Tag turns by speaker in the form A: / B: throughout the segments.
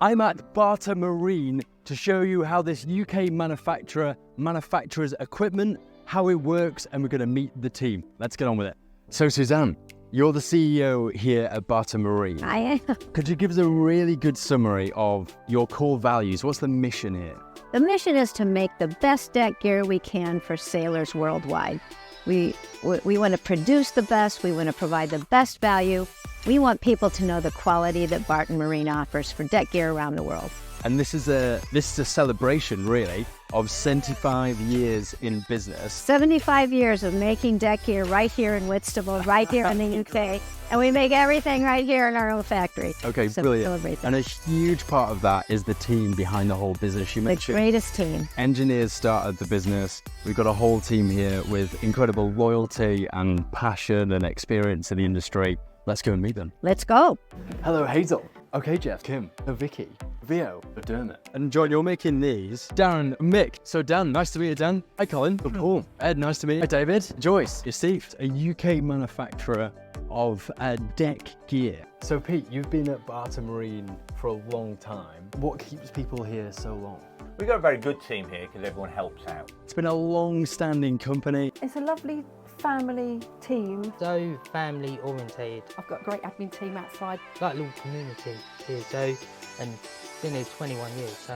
A: I'm at Barton Marine to show you how this UK manufacturer manufactures equipment, how it works, and we're going to meet the team. Let's get on with it. So Suzanne, you're the CEO here at Barton Marine.
B: I am.
A: Could you give us a really good summary of your core values? What's the mission here?
B: The mission is to make the best deck gear we can for sailors worldwide. We want to produce the best, we want to provide the best value. We want people to know the quality that Barton Marine offers for deck gear around the world.
A: And this is a celebration, really, of 75 years in business.
B: 75 years of making deck gear right here in Whitstable, right here in the UK. And we make everything right here in our own factory.
A: Okay,
B: So
A: brilliant. And a huge part of that is the team behind the whole business. You
B: the
A: mentioned
B: greatest team.
A: engineers started the business. We've got a whole team here with incredible loyalty and passion and experience in the industry. Let's go and meet them.
B: Let's go.
A: Hello, Hazel. Okay, Jeff, Kim, Vicky, Vio, Dermot. And John, you're making these. Darren, Mick. So Dan, nice to meet you, Dan. Hi, Colin. Paul. Ed, nice to meet you. Hi, David. Joyce. You're Steve. A UK manufacturer of deck gear. So Pete, you've been at Barton Marine for a long time. What keeps people here so long?
C: We've got a very good team here because everyone helps out.
A: It's been a long-standing company.
D: It's a lovely family team.
E: So family orientated,
D: I've got a great admin team outside.
E: like a little community here, so, and been here 21 years, so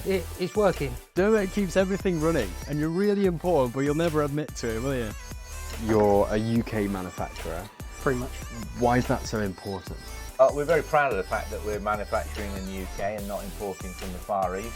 E: it's working.
A: Dermot keeps everything running, and you're really important, but you'll never admit to it, will you? You're a UK manufacturer.
F: Pretty much.
A: Why is that so important?
C: We're very proud of the fact that we're manufacturing in the UK and not importing from the Far East.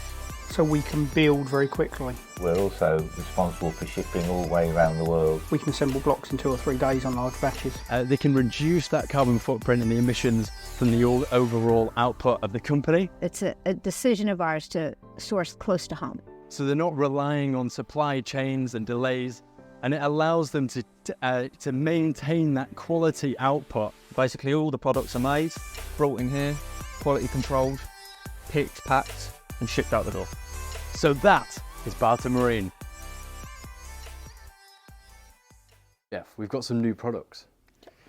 F: So we can build very quickly.
C: We're also responsible for shipping all the way around the world.
F: We can assemble blocks in 2 or 3 days on large batches.
A: They can reduce that carbon footprint and the emissions from the overall output of the company.
B: It's a decision of ours to source close to home.
A: So they're not relying on supply chains and delays, and it allows them to maintain that quality output.
E: Basically all the products are made, brought in here, quality controlled, picked, packed and shipped out the door.
A: So that is Barton Marine. Jeff, we've got some new products.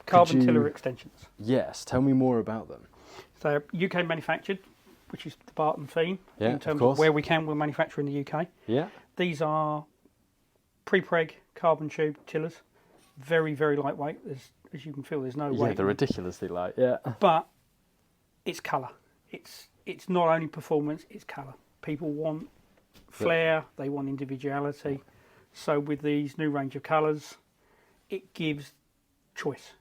F: Carbon
A: you-
F: tiller extensions.
A: Yes, tell me more about them.
F: They're UK manufactured, which is the Barton theme.
A: Yeah,
F: in
A: of
F: terms
A: course.
F: where we can, we'll manufacture in the UK.
A: Yeah.
F: These are pre-preg carbon tube tillers. Very, very lightweight. As you can feel, there's no
A: Yeah,
F: weight.
A: they're ridiculously light. Yeah.
F: But it's colour. It's not only performance, it's colour. People want flair, they want individuality. So with these new range of colours, it gives choice.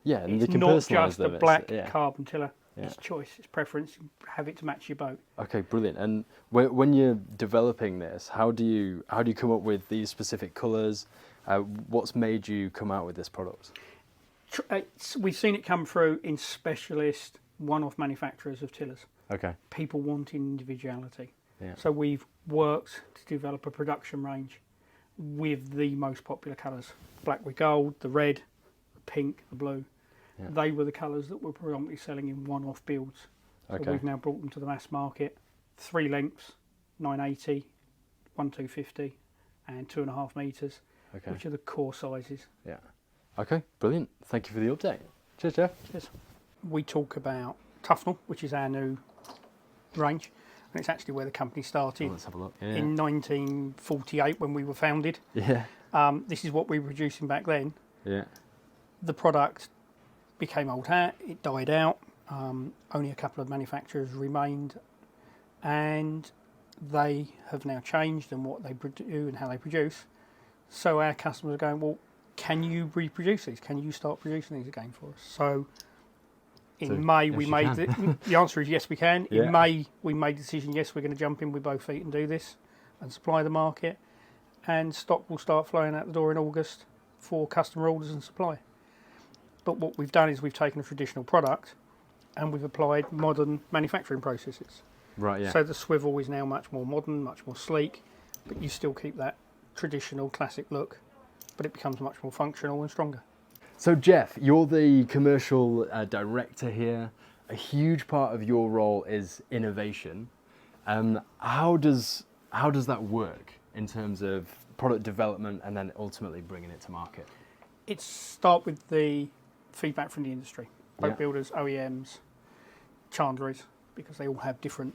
A: Yeah, and
F: It's
A: they can
F: not
A: personalise
F: just a
A: them.
F: black
A: Yeah.
F: carbon tiller.
A: Yeah.
F: It's choice, it's preference. Have it to match your boat.
A: Okay, brilliant. And when you're developing this, how do you come up with these specific colours? What's made you come out with this product?
F: We've seen it come through in specialist one-off manufacturers of tillers.
A: Okay.
F: People wanting individuality.
A: Yeah.
F: So we've worked to develop a production range with the most popular colours. Black with gold, the red, the pink, the blue.
A: Yeah.
F: They were the colours that were predominantly selling in one-off builds. So
A: Okay.
F: we've now brought them to the mass market. 3 lengths, 980, 1250 and 2.5 metres,
A: Okay.
F: which are the core sizes.
A: Yeah. Okay, brilliant. Thank you for the update. Cheers, Jeff.
F: Cheers. We talk about Tufnell, which is our new range, and it's actually where the company started
A: Let's have a look. Yeah.
F: in 1948 when we were founded.
A: Yeah.
F: This is what we were producing back then.
A: Yeah.
F: The product became old hat, it died out, only a couple of manufacturers remained, and they have now changed in what they do and how they produce. So our customers are going, well, can you reproduce these? Can you start producing these again for us? So in May,
A: yes,
F: we
A: you
F: made the answer is yes, we can.
A: Yeah.
F: In May, we made the decision, yes, we're going to jump in with both feet and do this and supply the market. And stock will start flowing out the door in August for customer orders and supply. But what we've done is we've taken a traditional product and we've applied modern manufacturing processes.
A: Right, yeah.
F: So the swivel is now much more modern, much more sleek, but you still keep that traditional classic look, but it becomes much more functional and stronger.
A: So Jeff, you're the commercial director here. A huge part of your role is innovation. How does that work in terms of product development and then ultimately bringing it to market?
F: It's start with the feedback from the industry, boat
A: Yeah.
F: builders, OEMs, chandleries, because they all have different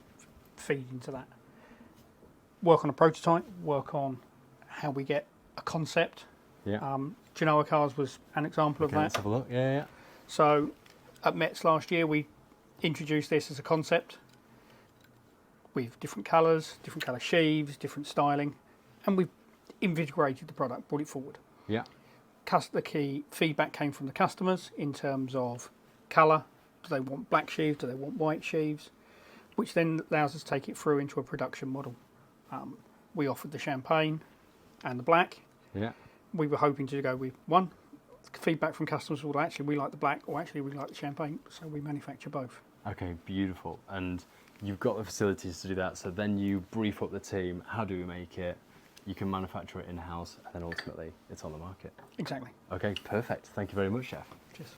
F: feed into that. Work on a prototype, work on how we get a concept.
A: Yeah.
F: Genoa cars was an example of
A: Okay,
F: that.
A: let's have a look. Yeah.
F: So at Mets last year, we introduced this as a concept with different colours, different colour sheaves, different styling, and we've invigorated the product, brought it forward.
A: Yeah.
F: The key feedback came from the customers in terms of colour. Do they want black sheaves? Do they want white sheaves? Which then allows us to take it through into a production model. We offered the champagne and the black.
A: Yeah.
F: We were hoping to go with one. Feedback from customers was, well, actually we like the black, or actually we like the champagne, so we manufacture both.
A: Okay, beautiful. And you've got the facilities to do that, so then you brief up the team, how do we make it? You can manufacture it in-house, and then ultimately it's on the market.
F: Exactly.
A: Okay, perfect. Thank you very much, Chef.
F: Cheers.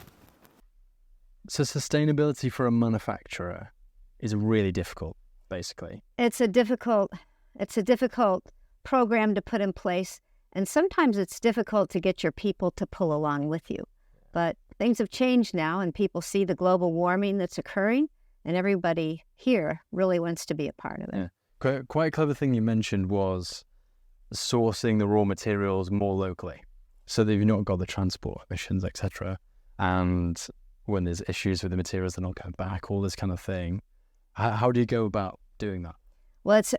A: So sustainability for a manufacturer is really difficult, basically.
B: It's a difficult program to put in place, and sometimes it's difficult to get your people to pull along with you. But things have changed now, and people see the global warming that's occurring, and everybody here really wants to be a part of it.
A: Yeah. Quite a clever thing you mentioned was sourcing the raw materials more locally, so that you've not got the transport emissions, etc. And when there's issues with the materials, they're not going back, all this kind of thing. How do you go about doing that?
B: Well, it's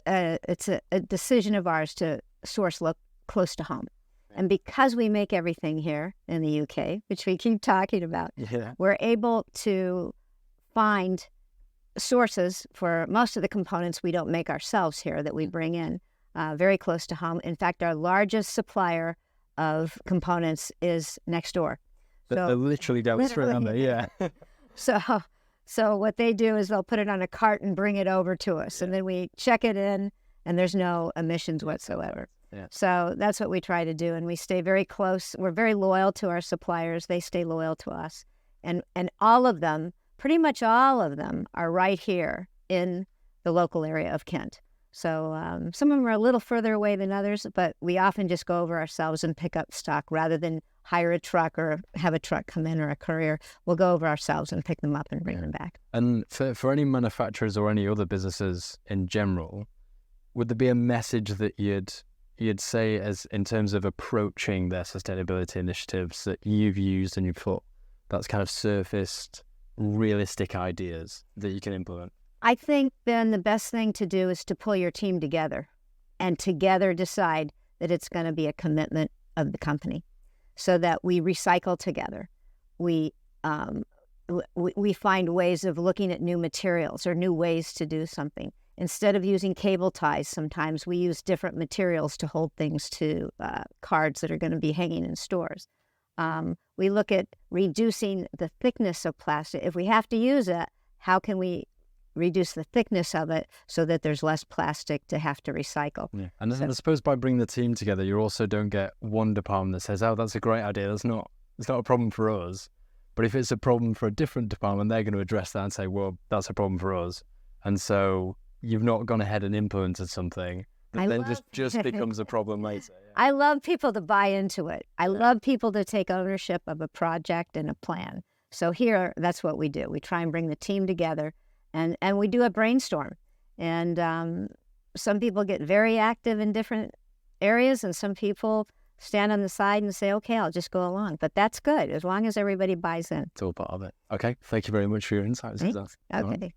B: a decision of ours to source close to home. And because we make everything here in the UK, which we keep talking about, we're able to find sources for most of the components we don't make ourselves here that we bring in very close to home. In fact, our largest supplier of components is next door.
A: They're literally down the street, aren't they? Yeah.
B: So what they do is they'll put it on a cart and bring it over to us, and then we check it in, and there's no emissions whatsoever.
A: Yeah.
B: So that's what we try to do, and we stay very close. We're very loyal to our suppliers. They stay loyal to us. And all of them, pretty much all of them, are right here in the local area of Kent. So some of them are a little further away than others, but we often just go over ourselves and pick up stock rather than hire a truck or have a truck come in or a courier. We'll go over ourselves and pick them up and bring them back.
A: And for any manufacturers or any other businesses in general, would there be a message that you'd say as in terms of approaching their sustainability initiatives that you've used and you've thought that's kind of surfaced realistic ideas that you can implement?
B: I think, Ben, the best thing to do is to pull your team together and together decide that it's going to be a commitment of the company so that we recycle together. We find ways of looking at new materials or new ways to do something. Instead of using cable ties, sometimes we use different materials to hold things to cards that are going to be hanging in stores. We look at reducing the thickness of plastic. If we have to use it, how can we reduce the thickness of it so that there's less plastic to have to recycle?
A: Yeah. And I suppose by bringing the team together, you also don't get one department that says, oh, that's a great idea. It's not a problem for us. But if it's a problem for a different department, they're going to address that and say, well, that's a problem for us. And so you've not gone ahead and implemented something that then just becomes a problem later. Yeah.
B: I love people to buy into it. I love people to take ownership of a project and a plan. So here, that's what we do. We try and bring the team together, and we do a brainstorm. And some people get very active in different areas, and some people stand on the side and say, okay, I'll just go along. But that's good, as long as everybody buys in.
A: It's all part of it. Okay, thank you very much for your insights.
B: Okay.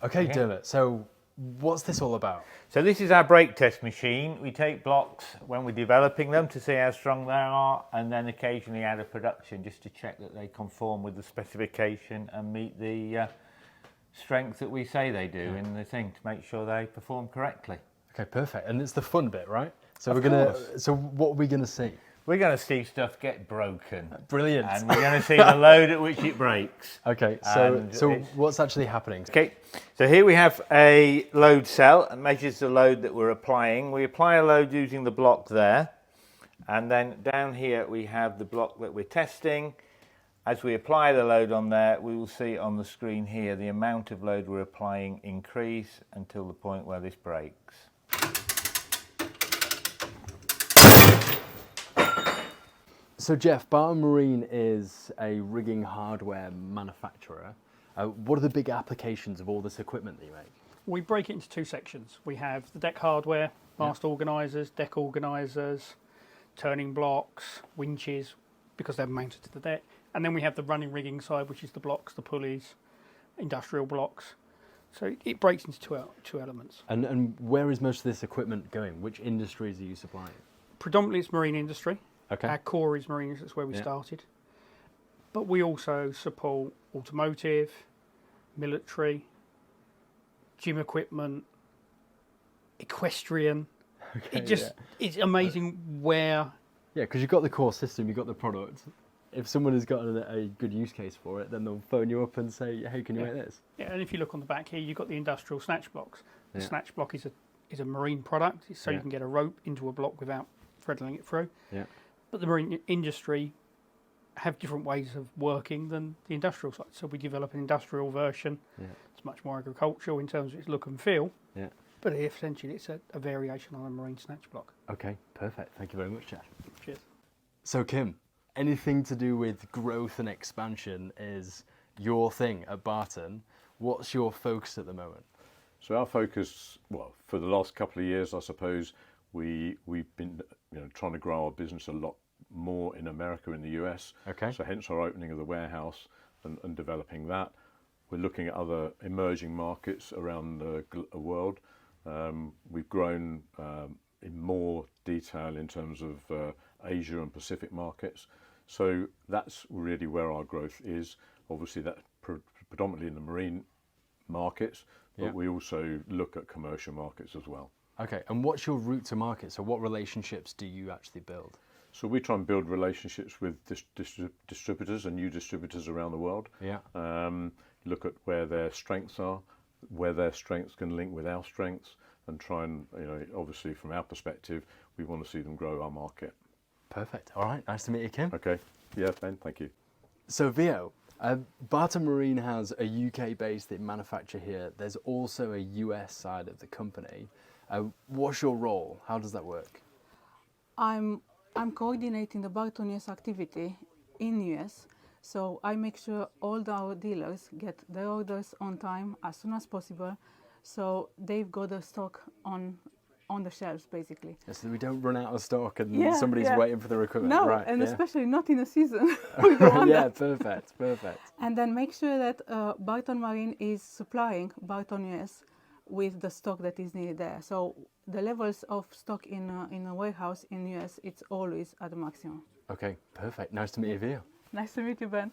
A: Okay, Dermot, so what's this all about?
C: So this is our brake test machine. We take blocks when we're developing them to see how strong they are, and then occasionally out of production just to check that they conform with the specification and meet the strength that we say they do in the thing to make sure they perform correctly.
A: Okay, perfect. And it's the fun bit, right? So So what are we gonna see?
C: We're going to see stuff get broken.
A: Brilliant.
C: And we're going to see the load at which it breaks.
A: Okay, so what's actually happening?
C: Okay, so here we have a load cell that measures the load that we're applying. We apply a load using the block there. And then down here we have the block that we're testing. As we apply the load on there, we will see on the screen here the amount of load we're applying increase until the point where this breaks. So Jeff, Barton Marine is a rigging hardware manufacturer.
A: What are the big applications of all this equipment that you make?
F: We break it into two sections. We have the deck hardware, mast organisers, deck organisers, turning blocks, winches, because they're mounted to the deck. And then we have the running rigging side, which is the blocks, the pulleys, industrial blocks. So it breaks into two elements.
A: And where is most of this equipment going? Which industries are you supplying?
F: Predominantly it's marine industry.
A: Okay.
F: Our core is marine, that's where we started. But we also support automotive, military, gym equipment, equestrian.
A: Okay,
F: It's amazing where.
A: Yeah, because you've got the core system, you've got the product. If someone has got a good use case for it, then they'll phone you up and say, hey, can you make this?
F: Yeah, and if you look on the back here, you've got the industrial snatch blocks. The snatch block is a marine product, so you can get a rope into a block without threading it through.
A: Yeah.
F: But the marine industry have different ways of working than the industrial side. So we develop an industrial version.
A: Yeah.
F: It's much more agricultural in terms of its look and feel.
A: Yeah.
F: But essentially, it's a variation on a marine snatch block.
A: Okay, perfect. Thank you very much, Jeff.
F: Cheers.
A: So, Kim, anything to do with growth and expansion is your thing at Barton. What's your focus at the moment?
G: So our focus, well, for the last couple of years, I suppose, we've been trying to grow our business a lot more in America, in the US.
A: Okay.
G: So hence our opening of the warehouse and developing that. We're looking at other emerging markets around the world. We've grown in more detail in terms of Asia and Pacific markets. So that's really where our growth is. Obviously, that's predominantly in the marine markets, but we also look at commercial markets as well.
A: Okay, and what's your route to market? So what relationships do you actually build?
G: So we try and build relationships with distributors and new distributors around the world.
A: Yeah.
G: Look at where their strengths are, where their strengths can link with our strengths, and try and, obviously from our perspective, we want to see them grow our market.
A: Perfect. All right, nice to meet you, Kim.
G: Okay. Yeah, Ben, thank you.
A: So, Vio, Barton Marine has a UK base that manufacture here. There's also a US side of the company. What's your role? How does that work?
H: I'm coordinating the Barton US activity in US, so I make sure all our dealers get their orders on time as soon as possible, so they've got the stock on the shelves basically.
A: Yeah, so we don't run out of stock and somebody's waiting for their equipment.
H: No,
A: right,
H: and especially not in a season. We don't want
A: yeah,
H: that.
A: perfect.
H: And then make sure that Barton Marine is supplying Barton US with the stock that is needed there. So the levels of stock in a warehouse in US, it's always at the maximum.
A: Okay, perfect. Nice to meet you, Vio.
H: Nice to meet you, Ben.